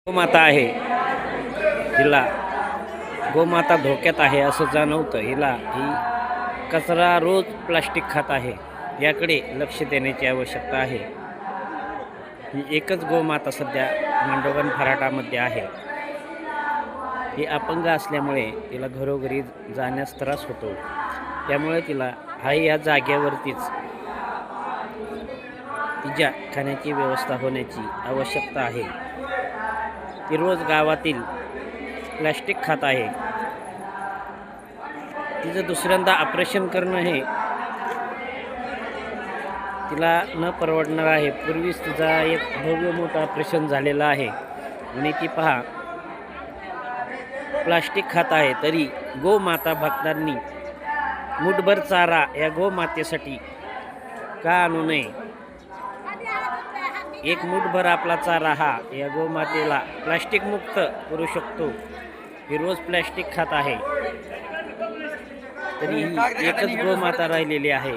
गोमाता आहे, हिला गोमाता धोक्यात आहे असं जाणवतं. ही कचरा रोज प्लास्टिक खात आहे, याकडे लक्ष देण्याची आवश्यकता आहे. ही एकच गोमाता सध्या मांडोगण फराटामध्ये आहे. ही अपंग असल्यामुळे तिला घरोघरी जाण्यास त्रास होतो. त्यामुळे तिला या जागेवरतीच तिच्या खाण्याची व्यवस्था होण्याची आवश्यकता आहे. ती रोज गावातील प्लास्टिक खात आहे. तिचं दुसऱ्यांदा ऑपरेशन करणं हे तिला न परवडणार आहे. पूर्वीच तिचा एक भव्य मोठं ऑपरेशन झालेलं आहे आणि ती पहा प्लास्टिक खात आहे. तरी गोमाता भक्तांनी मुठभर चारा या गोमातेसाठी का आणू नये? एक मुठभर आपला चारा हा या गोमातेला प्लास्टिक मुक्त करू शकतो. ही रोज प्लास्टिक खात आहे, तरी एकच गोमाता राहिलेली आहे.